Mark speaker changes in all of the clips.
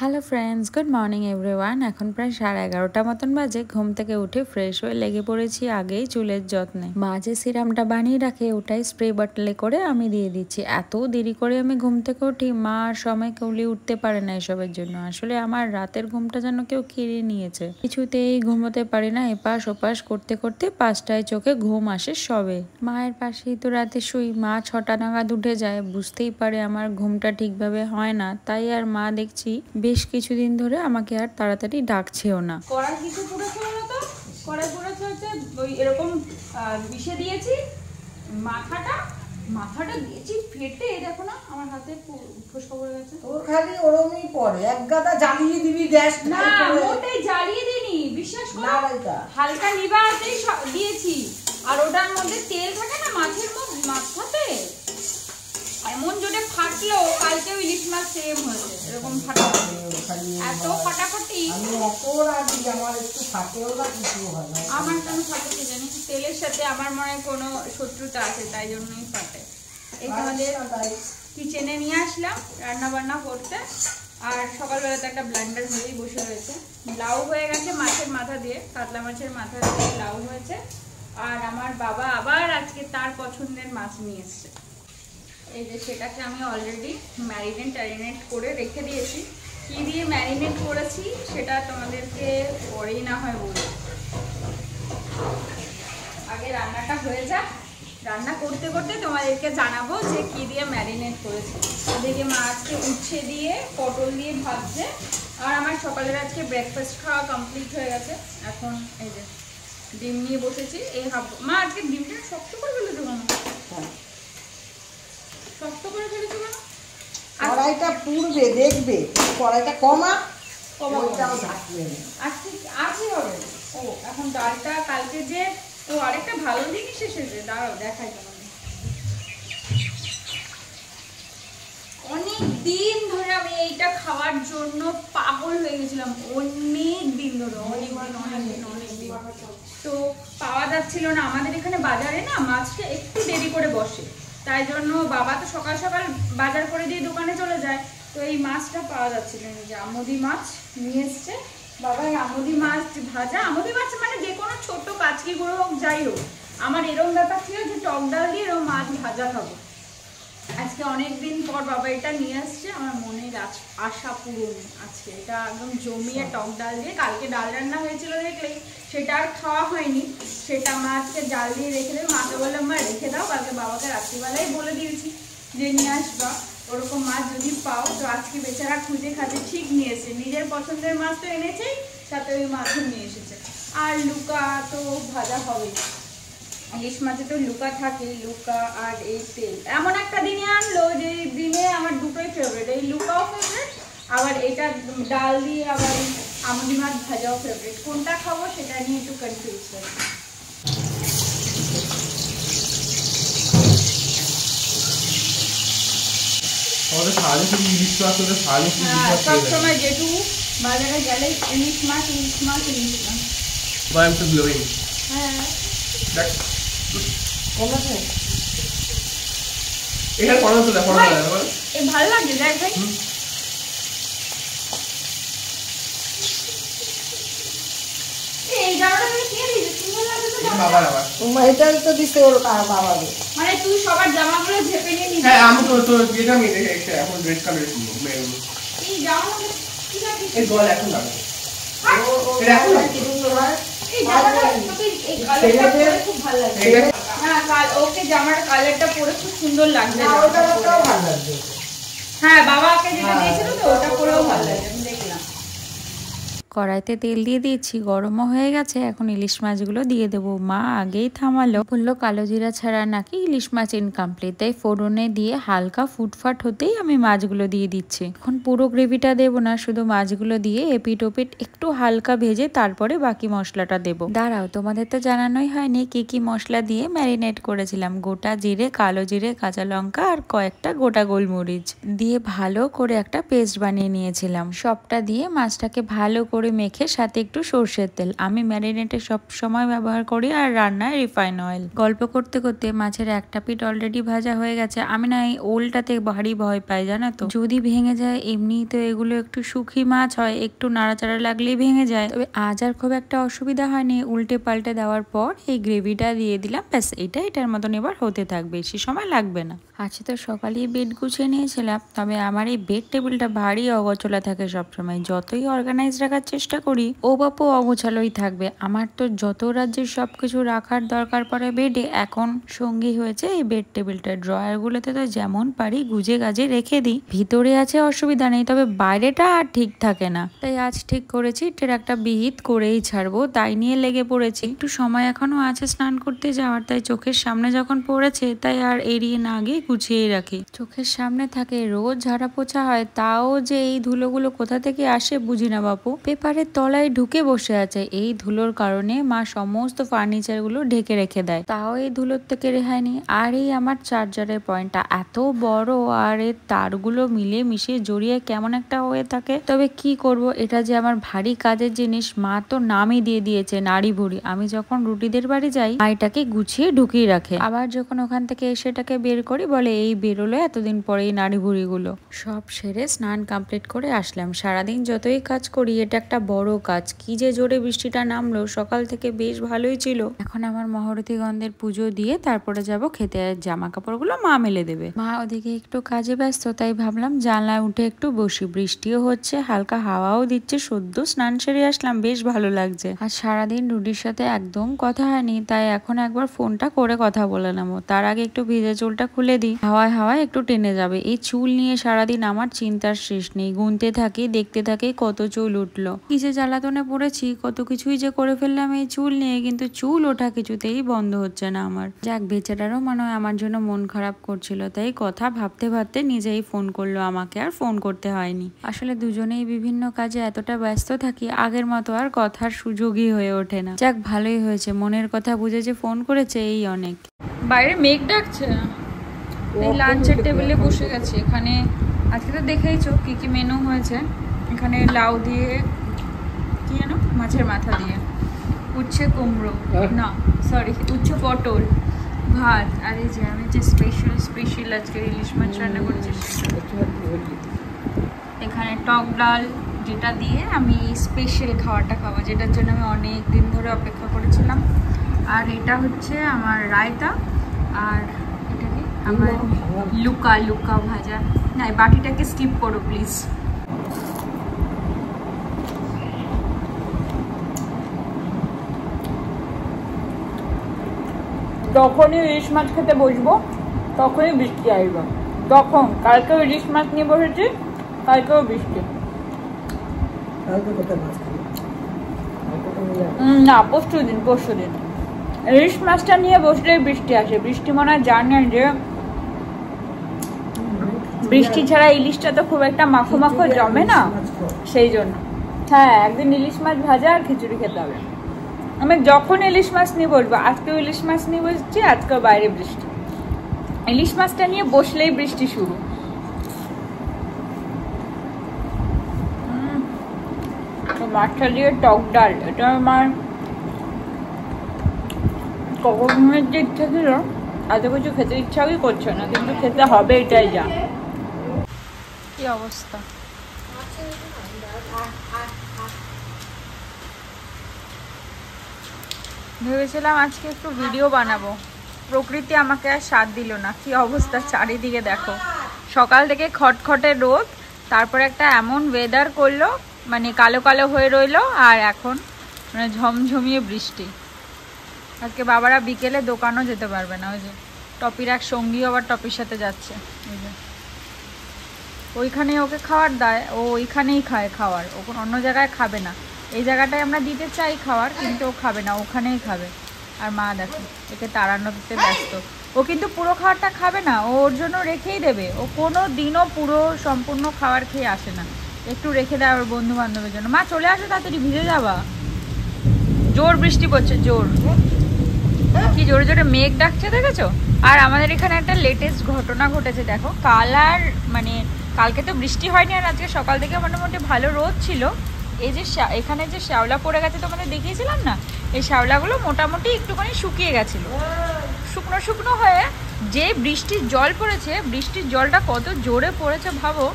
Speaker 1: Hello friends, good morning everyone. এখন প্রায় 11:30 মতন বাজে। ঘুম থেকে উঠে ফ্রেশ হয়ে লেগে পড়েছি আগেই চুলের যত্নে। মা যে সিরামটা বানিয়ে রাখে ওটাই স্প্রে বটলে করে আমি দিয়ে দিচ্ছি। এত দেরি করে আমি ঘুম থেকে উঠি, মা আর সময় কৌলি উঠতে পারে না এসবের জন্য। আসলে আমার রাতের ঘুমটা যেন কেউ কেড়ে নিয়েছে, কিছুতেই ঘুমোতে পারি না। এপাশ ওপাশ করতে করতে 5টায় চোখে ঘুম আসে সবে। মায়ের পাশেই তো রাতে শুই। মা 6টা নাগাদ উঠে যায়, বুঝতেই পারে আমার ঘুমটা ঠিকভাবে হয় না। তাই আর মা দেখছি বেশ কিছুদিন ধরে আমাকে আর তাড়াতাড়ি ডাকছেও না।
Speaker 2: কড়াই কিছু পুড়েছে বলো তো, কড়াই পুড়েছে হচ্ছে ওই এরকম বিষে দিয়েছি মাথাটা দিয়েছি ফেটে, দেখো না আমার হাতে ফোসকা পড়ে গেছে।
Speaker 3: তোর খালি ওরমই পড়ে, এক গাদা জ্বালিয়ে দিবি গ্যাস।
Speaker 2: না মোটেই জ্বালিয়ে দিইনি, বিশ্বাস করো। হালকা নিভাতেই দিয়েছি। আর ওটার মধ্যে তেল থাকে না মাথাতে, এমন জোরে ফাটলো। কালকেও ইলিশ মাছ সেম হয়েছে, এরকম ফাটাফাটি, এত ফাটাফাটি।
Speaker 3: আমার একটু ফাটেও না, কিছু হয় না।
Speaker 2: আমার কেন ফাটে কি জানি, তেলের সাথে আমার মনে হয় কোনো শত্রুতা আছে, তাই জন্যই ফাটে। এই আমাদের কিচেনে নিয়ে আসলাম রান্না বান্না করতে। আর সকালবেলাতে একটা ব্লেন্ডার হয়েই বসে রয়েছে। লাউ হয়ে গেছে মাছের মাথা দিয়ে, কাতলা মাছের মাথা দিয়ে লাউ হয়েছে। আর আমার বাবা আবার আজকে তার পছন্দের মাছ নিয়ে এসছে। এই যে সেটাকে আমি অলরেডি ম্যারিনেট করে রেখে দিয়েছি। কি দিয়ে ম্যারিনেট করেছি সেটা তোমাদেরকে পরেই না হয় বলবো। আগে রান্নাটা হয়ে যাক, রান্না করতে করতে তোমাদেরকে জানাবো যে কি দিয়ে ম্যারিনেট করেছি। ওদিকে মাছকে উচ্ছে দিয়ে পটল দিয়ে ভাজছে। আর আমার সকালের আজকে ব্রেকফাস্ট খাওয়া কমপ্লিট হয়ে গেছে। এখন এই যে ডিম নিয়ে বসেছি। এই মা আজকে ডিমটা শক্ত করে ফেলেছো কেন? শক্ত করে ফেলেছো কেন?
Speaker 3: কড়াইটা পুড়বে, দেখবে কড়াইটা কমা
Speaker 2: আজকে হবে। ও এখন ডালটা কালকে যে আরেকটা ভালো জিনিস এসেছে, দাঁড়াও দেখাই তোমাকে। অনেক দিন ধরে আমি এইটা খাওয়ার জন্য পাগল হয়ে গেছিলাম, অনেক দিন ধরে, অনেক দিন তো পাওয়া যাচ্ছিল না। আমাদের এখানে বাজারে না মাছটা একটু দেরি করে বসে, তাই জন্য বাবা তো সকাল সকাল বাজার করে দিয়ে দোকানে চলে যায়। তো এই মাছটা পাওয়া যাচ্ছিল না, যে আমুদি মাছ নিয়ে এসছে বাবা। আমুদি মাছ ভাজা, আমুদি মাছ মানে যে কোনো ছোট কাচকি গুঁড়ো হোক যাই হোক, আমার এরকম ব্যাপার ছিল যে টক ডাল দিয়ে এরকম মাছ ভাজা খাবো। আজকে অনেকদিন পর বাবা এটা নিয়ে আসছে, আমার মনের আশা পূরণ আছে। এটা একদম জমিয়ে টক ডাল দিয়ে, কালকে ডাল রান্না হয়েছিল দেখলেই, সেটা আর খাওয়া হয়নি। সেটা মাছকে জাল দিয়ে রেখে দেবে। মাকে বললাম মা রেখে দাও, কালকে বাবাকে রাত্রিবেলায় বলে দিয়েছি যে নিয়ে আসবা। ওরকম মাছ যদি পাও তো। আজকে বেচারা খুঁজে খাতে ঠিক নিয়ে এসেছে, নিজের পছন্দের মাছ তো এনেছেই, সাথে ওই মাছও নিয়ে এসেছে। আর লুকা তো ভাজা হবেই, ইলিশ মাছে তো লুকা থাকে, লুকা আর এই তেল। এমন একটা দিনে আনলো যে দিনে আমার দুটোই ফেভারিট, এই লুকাও ফেভারিট, আবার এটা ডাল দিয়ে আবার আমুদি মাছ ভাজাও ফেভারিট। কোনটা খাবো সেটা নিয়ে একটু কনফিউজ হয়। সবসময় যেটুকু বাজারে গেলে ইলিশ মাছ। হ্যাঁ ভালো লাগে, দেখ ভাই। মানে তুই সবার জামাগুলো ঝেপে নিয়ে নিবি?
Speaker 4: হ্যাঁ, আমি তো যেটা আমি এখন রেড কালারের কিনবো।
Speaker 2: এই জামাগুলো কি রাখিস?
Speaker 4: এই গল এখন লাগবে।
Speaker 2: এই জামাটা এই কালারটা পরে খুব ভালো লাগছে। না ওকে জামার কালারটা পরে খুব সুন্দর লাগছে। হ্যাঁ বাবাকে যেটা দিয়েছিল তো ওটা পরেও ভালো লাগে, আমি দেখলাম।
Speaker 1: কড়াইতে তেল দিয়ে দিয়েছি, গরমও হয়ে গেছে। এখন ইলিশ মাছগুলো দিয়ে দেবো। মা আগেই থামালো, বললো কালো জিরা ছাড়া নাকি ইলিশ মাছ ইনকমপ্লিট। তাই ফোড়নে দিয়ে হালকা ফুটফাট হতেই আমি মাছগুলো দিয়ে দিচ্ছি। এখন পুরো গ্রেভিটা দেবো না, শুধু মাছগুলো দিয়ে এপিট ওপিট একটু হালকা ভেজে তারপরে বাকি মশলাটা দেবো। দাঁড়াও, তোমাদের তো জানানোই হয়নি কি কি মশলা দিয়ে ম্যারিনেট করেছিলাম। গোটা জিরে, কালো জিরে, কাঁচা লঙ্কা আর কয়েকটা গোটা গোলমরিচ দিয়ে ভালো করে একটা পেস্ট বানিয়ে নিয়েছিলাম। সবটা দিয়ে মাছটাকে ভালো করে করে মেখে সাথে একটু সর্ষের তেল। আমি ম্যারিনেটে সব সময় ব্যবহার করি আর রান্নায় রিফাইন অয়েল। গল্প করতে করতে মাছের একটা পিঠ অলরেডি ভাজা হয়ে গেছে। আমি না এই ওলটাতে ভারী ভয় পাই জানো তো, যদি ভেঙে যায়। এমনি তো এগুলো একটু শুকি মাছ হয়, একটু নাড়াচাড়া লাগলেই ভেঙে যায়। তবে আজ আর খুব একটা অসুবিধা হয়নি। উল্টে পাল্টে দেওয়ার পর এই গ্রেভিটা দিয়ে দিলাম, ব্যাস এটার মতন এবার হতে থাকবে, বেশি সময় লাগবে না। আজকে তো সকালেই বেড গুছিয়ে নিয়েছিলাম, তবে আমার এই বেড টেবিলটা ভারী অগোছলা থাকে সবসময়। যতই অর্গানাইজ রাখার চেষ্টা করি ও বাপু অগোছালোই থাকবে। আমার তো যত রাজ্যের সবকিছু রাখার দরকার পড়ে বেডে, এখন সঙ্গী হয়েছে এই বেড টেবিলটা। ড্রয়ার গুলোতে তো যেমন পারি গুজে গাজে রেখে দিই, ভিতরে আছে অসুবিধা নেই, তবে বাইরেটা আর ঠিক থাকে না। তাই আজ ঠিক করেছি এটার একটা বিহিত করেই ছাড়বো, তাই নিয়ে লেগে পড়েছি। একটু সময় এখনো আছে স্নান করতে যাওয়ার, তাই চোখের সামনে যখন পড়েছে তাই আর এড়িয়ে না গিয়ে গুছিয়ে রাখি। চোখের সামনে থাকে, রোজ ঝাড়া পোছা হয়, তাও যে এই ধুলোগুলো কোথা থেকে আসে বুঝি না বাপু। পেপারের তলায় ঢুকে বসে আছে। এই ধুলোর কারণে মা সমস্ত ফার্নিচার গুলো ঢেকে রেখে দেয়, তাও এই ধুলোর থেকে রেহাই নেই। আর এই আমার চার্জারের পয়েন্টটা এত বড়, আর এর তারগুলো মিলে মিশিয়ে জড়িয়ে কেমন একটা হয়ে থাকে। তবে কি করব, এটা যে আমার ভারী কাজের জিনিস। মা তো নামই দিয়ে দিয়েছে নাড়ি ভুড়ি। আমি যখন রুটিদের বাড়ি যাই মা এটাকে গুছিয়ে ঢুকিয়ে রাখে, আবার যখন ওখান থেকে এসে এটাকে বের করি বলে এই বেরোলো এতদিন পরে এই নাড়ি ভুড়ি গুলো। সব সেরে স্নান কমপ্লিট করে আসলাম। সারাদিন যতই কাজ করি এটা একটা বড় কাজ। কি যে জোরে বৃষ্টিটা নামলো, সকাল থেকে বেশ ভালোই ছিল। এখন আমার মহরতী গন্ধের পুজো দিয়ে তারপরে যাব খেতে। জামা কাপড়গুলো মা মেলে দেবে। মা ওদিকে একটু কাজে ব্যস্ত, তাই ভাবলাম জানলায় উঠে একটু বসি। বৃষ্টিও হচ্ছে, হালকা হাওয়াও দিচ্ছে। সদ্য স্নান সেরে আসলাম, বেশ ভালো লাগছে। আর সারাদিন রুডির সাথে একদম কথা হয়নি, তাই এখন একবার ফোনটা করে কথা বলে নেবো। তার আগে একটু ভিজে চুলটা খুলে দিই, হাওয়ায় হাওয়ায় একটু টেনে যাবে। এই চুল নিয়ে সারাদিন আমার চিন্তার শেষ নেই। গুনতে থাকি, দেখতে থাকি কত চুল উঠলো। কি যে জ্বালাতনে পড়েছি, কত কিছুই যে করে ফেললাম এই চুল নিয়ে, কিন্তু চুল ওঠা কিছুতেই বন্ধ হচ্ছে না আমার। যাক, বেচারারও মনে হয় আমার জন্য মন খারাপ করছিল, তাই কথা ভাবতে ভাবতে নিজেই ফোন করলো আমাকে, আর ফোন করতে হয়নি। আসলে দুজনেই বিভিন্ন কাজে এতটা ব্যস্ত থাকি, আগের মতো আর কথার সুযোগই হয়ে ওঠে না। যাক, ভালোই হয়েছে, মনের কথা বুঝে যে ফোন করেছে এই অনেক।
Speaker 2: বাইরে মেঘ ডাকছে। এই লাঞ্চের টেবিলে বসে গেছি। এখানে আজকে তো দেখেইছো কি কি মেনু হয়েছে। এখানে লাউ দিয়ে, কি যেন মাছের মাথা দিয়ে, উচ্ছে কুমড়ো, না সরি উচ্ছে পটল, ভাত, আর এই যে আমি যে স্পেশাল আজকে ইলিশ মাছ রান্না করেছি। এখানে টক ডাল, যেটা দিয়ে আমি স্পেশাল খাবারটা খাবো, যেটার জন্য আমি অনেক দিন ধরে অপেক্ষা করেছিলাম। আর এটা হচ্ছে আমার রায়তা, আর এটা কি আমার লুকা ভাজা। না, বাটিটাকে স্কিপ করো প্লিজ। যখনই ইলিশ মাছ খেতে বসবো তখনই বৃষ্টি আসবে। তখন কালকেও ইলিশ মাছ নিয়ে বসেছি, কালকেও বৃষ্টি। না, পরশু দিন ইলিশ মাছটা নিয়ে বসলেই বৃষ্টি আসে। বৃষ্টি মনে হয় জানেন যে বৃষ্টি ছাড়া ইলিশটা তো খুব একটা মাখো মাখো জমে না, সেই জন্য। হ্যাঁ, একদিন ইলিশ মাছ ভাজা আর খিচুড়ি খেতে হবে। আমি যখন ইলিশ মাছ নিয়ে বসবো, আজকেও ইলিশ মাছ নিয়ে বসছি, আজকেও বাইরে বৃষ্টি। ইলিশ মাছটা নিয়ে বসলেই বৃষ্টি শুরু। মাছটা দিয়ে টক ডাল, এটা আমার কখনের যে ইচ্ছা ছিল, এত কিছু খেতে ইচ্ছাই করছে না, কিন্তু খেতে হবে, এটাই যা। কি অবস্থা। ভেবেছিলাম আজকে একটু ভিডিও বানাবো, প্রকৃতি আমাকে আর সাথ দিল না। কি অবস্থা চারিদিকে দেখো, সকাল থেকে খটখটে রোদ, তারপর একটা এমন ওয়েদার করলো, মানে কালো কালো হয়ে রইলো, আর এখন মানে ঝমঝমিয়ে বৃষ্টি। আজকে বাবারা বিকেলে দোকানও যেতে পারবে না। ওই যে টপির এক সঙ্গী আবার টপির সাথে যাচ্ছে, ওই যে ওইখানে ওকে খাবার দেয়, ও ওইখানেই খায় খাবার, ও অন্য জায়গায় খাবে না। এই জায়গাটায় আমরা দিতে চাই খাবার, কিন্তু ও খাবে না, ওখানেই খাবে। আর মা দেখো একে তাড়ানোতে ব্যস্ত। ও কিন্তু পুরো খাবারটা খাবে না, ও ওর জন্য রেখেই দেবে। ও কোনো দিনও পুরো সম্পূর্ণ খাবার খেয়ে আসে না, একটু রেখে দেয় ওর বন্ধু বান্ধবের জন্য। মা চলে আসো তাড়াতাড়ি, ভিজে যাবা। জোর বৃষ্টি পড়ছে, জোর, কি জোরে জোরে মেঘ ডাকছে, দেখেছো? আর আমাদের এখানে একটা লেটেস্ট ঘটনা ঘটেছে দেখো। কাল আর মানে কালকে তো বৃষ্টি হয়নি, আর আজকে সকাল থেকে মোটামুটি ভালো রোদ ছিল, এই যে এখানে যে শ্যাওলা পড়ে গেছে তোমাদের দেখিয়েছিলাম না, এই শ্যাওলাগুলো মোটামুটি একটুখানি শুকিয়ে গেছিলো, শুকনো শুকনো হয়ে যে বৃষ্টির জল পড়েছে, বৃষ্টির জলটা কত জোরে পড়েছে ভাবো,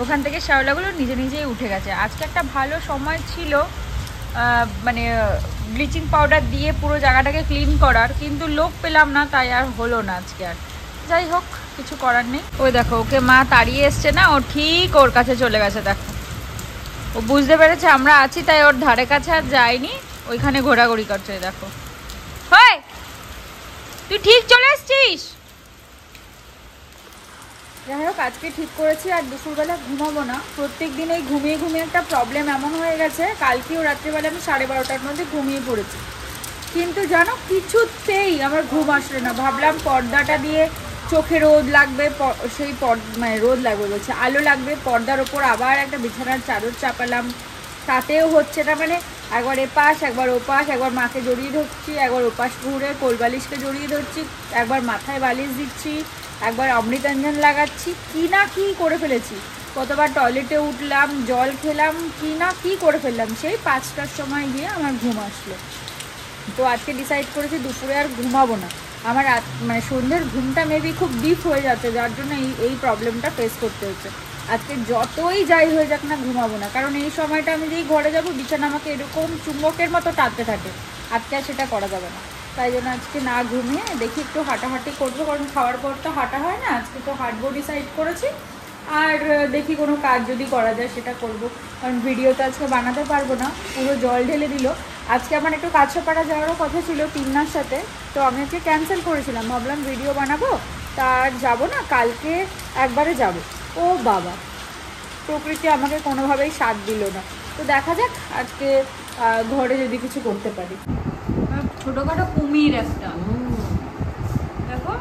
Speaker 2: ওখান থেকে শ্যাওলাগুলো নিজে নিজেই উঠে গেছে। আজকে একটা ভালো সময় ছিল মানে ব্লিচিং পাউডার দিয়ে পুরো জায়গাটাকে ক্লিন করার, কিন্তু লোক পেলাম না, তাই আর হলো না আজকে আর। যাই হোক, কিছু করার নেই। ওই দেখো ওকে মা তাড়িয়ে এসছে না, ও ঠিক ওর কাছে চলে গেছে। দেখো ও বুঝতে পেরেছে আমরা আছি, তাই ওর ধারে কাছে আর যায়নি, ওইখানে ঘোরাঘুরি করছে। দেখো হয় তুই ঠিক চলে এসছিস। যাই হোক, আজকে ঠিক করেছি আর দুপুরবেলা ঘুমাবো না। প্রত্যেক দিন এই ঘুমিয়ে ঘুমিয়ে একটা প্রবলেম এমন হয়ে গেছে, কালকেও রাত্রিবেলা আমি 12:30টার মধ্যে ঘুমিয়ে পড়েছি, কিন্তু জানো কিছুতেই আমার ঘুম আসলে না। ভাবলাম পর্দাটা দিয়ে চোখে রোদ লাগবে, সেই মানে রোদ লাগবে বলছে, আলো লাগবে, পর্দার ওপর আবার একটা বিছানার চাদর চাপালাম, তাতেও হচ্ছে না। মানে একবার এপাশ একবার ওপাশ, একবার মাকে জড়িয়ে ধরছি, একবার ওপাশ ঘুরে কোলবালিশকে জড়িয়ে ধরছি, একবার মাথায় বালিশ দিচ্ছি, একবার অমৃতাঞ্জন লাগাচ্ছি, কি না কি করে ফেলেছি। কতবার টয়লেটে উঠলাম, জল খেলাম, কি না কি করে ফেললাম। সেই 5টার সময় গিয়ে আমার ঘুম আসলো। তো আজকে ডিসাইড করেছি দুপুরে আর ঘুমাবো না। আমার মানে সন্ধ্যের ঘুমটা মেবি খুব ডিপ হয়ে যাচ্ছে, যার জন্য এই প্রবলেমটা ফেস করতে হচ্ছে। আজকে যতই যাই হয়ে যাক না, ঘুমাবো না, কারণ এই সময়টা আমি যেই ঘরে যাবো, বিছানা আমাকে এরকম চুম্বকের মতো টানতে থাকে। আজকে আর সেটা করা যাবে না, তাই জন্য আজকে না ঘুমিয়ে দেখি একটু হাঁটাহাঁটি করবো, কারণ খাওয়ার পর তো হাঁটা হয় না। আজকে তো হাঁটবো ডিসাইড করেছি, আর দেখি কোনো কাজ যদি করা যায় সেটা করব, কারণ ভিডিও তো আজকে বানাতে পারবো না, পুরো জল ঢেলে দিল। আজকে আমার একটু কাছাপাড়া যাওয়ারও কথা ছিল তিন্নার সাথে, তো আমি আজকে ক্যান্সেল করেছিলাম, ভাবলাম ভিডিও বানাবো তার যাবো না, কালকে একবারে যাব। ও বাবা, প্রকৃতি আমাকে কোনোভাবেই সাথ দিল না। তো দেখা যাক আজকে ঘরে যদি কিছু করতে পারি। ছোটোখাটো কুমির একটা, দেখো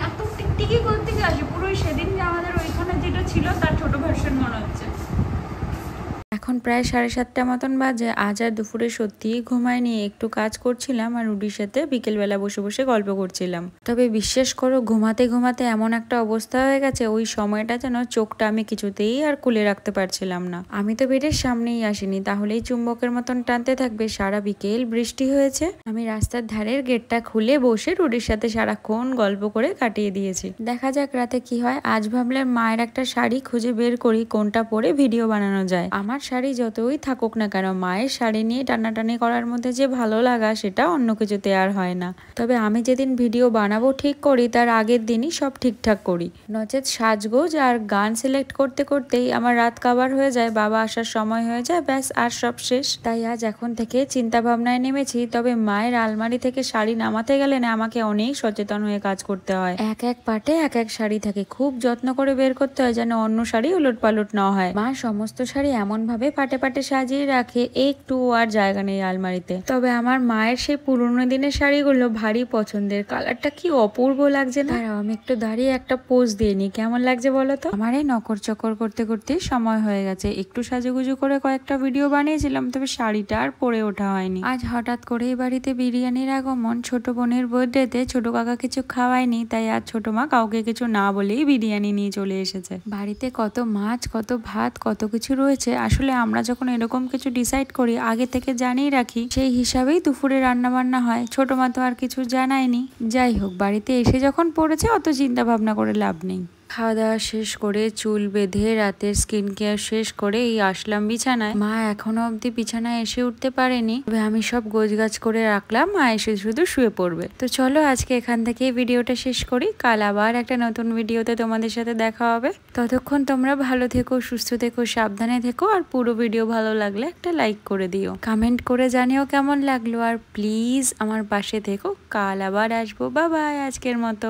Speaker 2: এত টিকটিকি করতে গিয়ে আসে, পুরো সেদিন যে আমাদের ওইখানে যেটা ছিল তার ছোট ভার্সন মনে হচ্ছে।
Speaker 1: এখন প্রায় 7:30 মতন বাজে। আজ আর দুপুরে সত্যিই ঘুমায়নি, একটু কাজ করছিলাম আর রুডির সাথে বিকেলবেলা বসে বসে গল্প করছিলাম। তবে বিশ্বাস করো, ঘুমাতে ঘুমাতে এমন একটা অবস্থা হয়ে গেছে, ওই সময়টা যেন চোখটা আমি কিছুতেই আর খুলে রাখতে পারছিলাম না। আমি তো বেডের সামনেই আসিনি, তাহলেই চুম্বকের মতন টানতে থাকবে। সারা বিকেল বৃষ্টি হয়েছে, আমি রাস্তার ধারের গেটটা খুলে বসে রুডির সাথে সারাক্ষণ গল্প করে কাটিয়ে দিয়েছি। দেখা যাক রাতে কি হয়। আজ ভাবলাম মায়ের একটা শাড়ি খুঁজে বের করি, কোনটা পরে ভিডিও বানানো যায়। আমার শাড়ি যতই থাকুক না কেন, মায়ের শাড়ি নিয়ে টানাটানি করার মধ্যে যে ভালো লাগা, সেটা অন্য কিছুতে আর হয় না। তবে আমি যেদিন ভিডিও বানাবো ঠিক করি, তার আগের দিনই সব ঠিকঠাক করি, নচেত সাজগোজ আর গান সিলেক্ট করতে করতেই আমার রাত কাবার হয়ে যায়, বাবা আসার সময় হয়ে যায়, ব্যাস আর সব শেষ। তাই আজ এখন থেকে চিন্তা ভাবনায় নেমেছি। তবে মায়ের আলমারি থেকে শাড়ি নামাতে গেলে না, আমাকে অনেক সচেতন হয়ে কাজ করতে হয়। এক এক পাটে এক এক শাড়ি থাকে, খুব যত্ন করে বের করতে হয় যেন অন্য শাড়ি উলট পালট না হয়। মা সমস্ত শাড়ি এমন ভাবে পাটে পাটে সাজিয়ে রাখে, একটু আর জায়গা নেই আলমারিতে। তবে আমার মায়ের সেই পুরোনো দিনের শাড়িগুলো ভারী পছন্দের, কালারটা কি অপূর্ব লাগছে না। আমি একটু দাঁড়িয়ে একটা পোজ দিয়ে নি, কেমন লাগছে বলো তো। আমার এই নকর চকর করতে করতে সময় হয়ে গেছে। একটু সাজুগুজু করে কয়েকটা ভিডিও বানিয়েছিলাম, তবে শাড়িটা আর পরে ওঠা হয়নি। আজ হঠাৎ করে বাড়িতে বিরিয়ানির আগমন। ছোট বোনের বার্থডেতে ছোট কাকা কিছু খাওয়ায়নি, তাই আজ ছোট মা কাউকে কিছু না বলেই বিরিয়ানি নিয়ে চলে এসেছে। বাড়িতে কত মাছ, কত ভাত, কত কিছু রয়েছে। আসলে আমরা যখন এরকম কিছু ডিসাইড করি, আগে থেকে জানিয়ে রাখি, সেই হিসাবেই দুপুরে রান্না বান্না হয়। ছোট মা তো আর কিছু জানায়নি। যাই হোক, বাড়িতে এসে যখন পড়েছে, অত চিন্তা ভাবনা করে লাভ নেই। খাওয়া দাওয়া শেষ করে চুল বেঁধে রাতের স্কিন কেয়ার শেষ করে এই আসলাম বিছানায়। মা এখনো অব্দি বিছানায় এসে উঠতে পারেনি, তবে আমি সব গোছগাছ করে রাখলাম, মা এসে শুধু শুয়ে পড়বে। তো চলো আজকে এখান থেকে ভিডিওটা শেষ করি, কাল আবার একটা নতুন ভিডিওতে তোমাদের সাথে দেখা হবে। ততক্ষণ তোমরা ভালো থেকো, সুস্থ থেকো, সাবধানে থেকো, আর পুরো ভিডিও ভালো লাগলে একটা লাইক করে দিও, কমেন্ট করে জানিও কেমন লাগলো, আর প্লিজ আমার পাশে থেকো। কাল আবার আসবো। বাই বাই আজকের মতো।